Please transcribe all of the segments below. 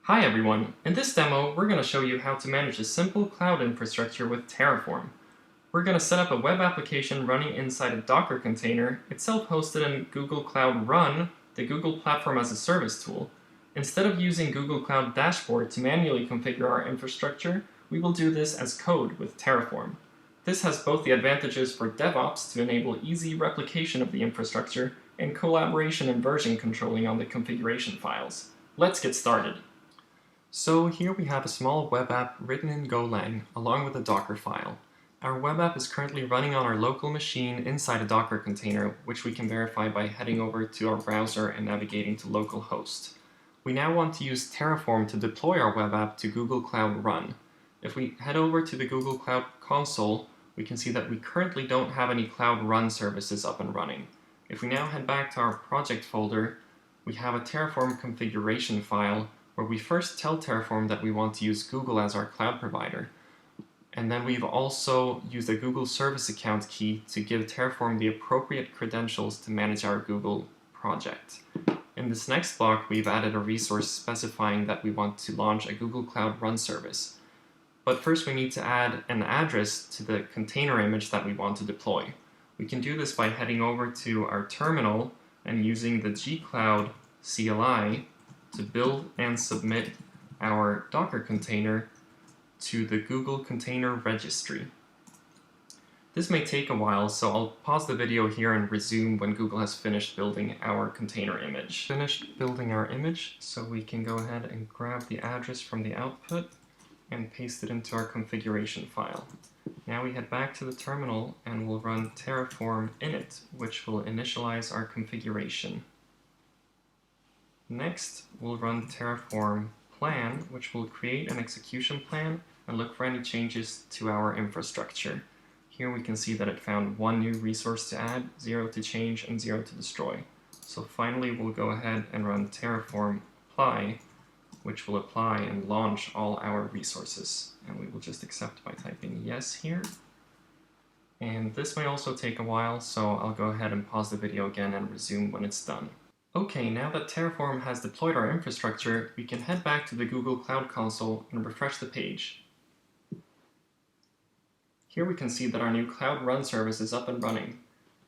Hi everyone! In this demo, we're going to show you how to manage a simple cloud infrastructure with Terraform. We're going to set up a web application running inside a Docker container, itself hosted in Google Cloud Run, the Google Platform as a Service tool. Instead of using Google Cloud Dashboard to manually configure our infrastructure, we will do this as code with Terraform. This has both the advantages for DevOps to enable easy replication of the infrastructure and collaboration and version controlling on the configuration files. Let's get started. So here we have a small web app written in Golang along with a Docker file. Our web app is currently running on our local machine inside a Docker container, which we can verify by heading over to our browser and navigating to localhost. We now want to use Terraform to deploy our web app to Google Cloud Run. If we head over to the Google Cloud console, we can see that we currently don't have any Cloud Run services up and running. If we now head back to our project folder, we have a Terraform configuration file where we first tell Terraform that we want to use Google as our cloud provider. And then we've also used a Google Service Account key to give Terraform the appropriate credentials to manage our Google project. In this next block, we've added a resource specifying that we want to launch a Google Cloud Run service. But first we need to add an address to the container image that we want to deploy. We can do this by heading over to our terminal and using the gcloud CLI to build and submit our Docker container to the Google Container Registry. This may take a while, so I'll pause the video here and resume when Google has finished building our container image. Finished building our image, so we can go ahead and grab the address from the output and paste it into our configuration file. Now we head back to the terminal and we'll run Terraform init, which will initialize our configuration. Next, we'll run Terraform plan, which will create an execution plan and look for any changes to our infrastructure. Here we can see that it found one new resource to add, 0 to change, and 0 to destroy. So finally, we'll go ahead and run Terraform apply, which will apply and launch all our resources. And we will just accept by typing yes here. And this may also take a while, so I'll go ahead and pause the video again and resume when it's done. Okay, now that Terraform has deployed our infrastructure, we can head back to the Google Cloud Console and refresh the page. Here we can see that our new Cloud Run service is up and running,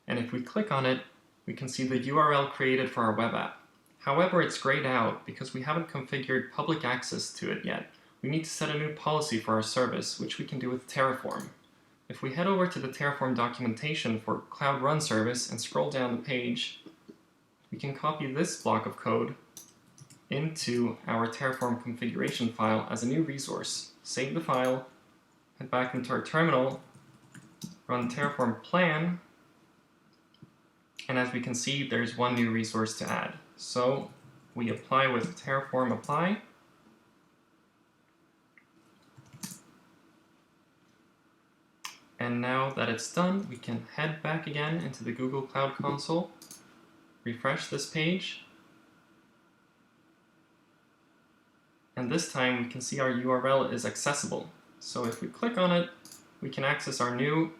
and if we click on it, we can see the URL created for our web app. However, it's grayed out because we haven't configured public access to it yet. We need to set a new policy for our service, which we can do with Terraform. If we head over to the Terraform documentation for Cloud Run service and scroll down the page, we can copy this block of code into our Terraform configuration file as a new resource. Save the file, head back into our terminal, run Terraform plan, and as we can see, there's one new resource to add. So we apply with Terraform apply, and now that it's done, we can head back again into the Google Cloud Console, refresh this page, and this time we can see our URL is accessible. So if we click on it, we can access our new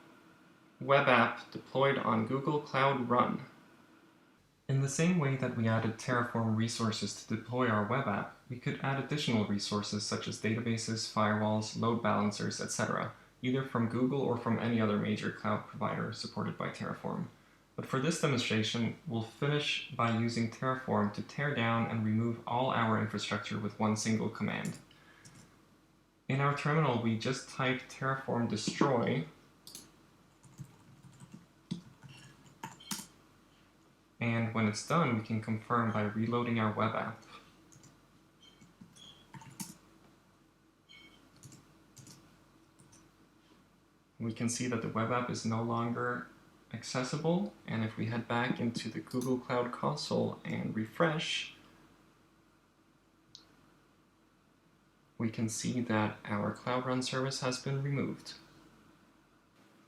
web app deployed on Google Cloud Run. In the same way that we added Terraform resources to deploy our web app, we could add additional resources such as databases, firewalls, load balancers, etc., either from Google or from any other major cloud provider supported by Terraform. But for this demonstration, we'll finish by using Terraform to tear down and remove all our infrastructure with one single command. In our terminal, we just type Terraform destroy, and when it's done, we can confirm by reloading our web app. We can see that the web app is no longer accessible, and if we head back into the Google Cloud Console and refresh, we can see that our Cloud Run service has been removed.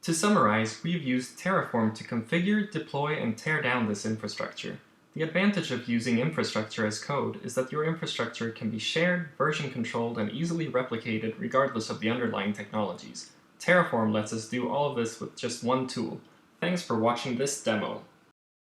To summarize, we've used Terraform to configure, deploy, and tear down this infrastructure. The advantage of using infrastructure as code is that your infrastructure can be shared, version controlled, and easily replicated regardless of the underlying technologies. Terraform lets us do all of this with just one tool. Thanks for watching this demo.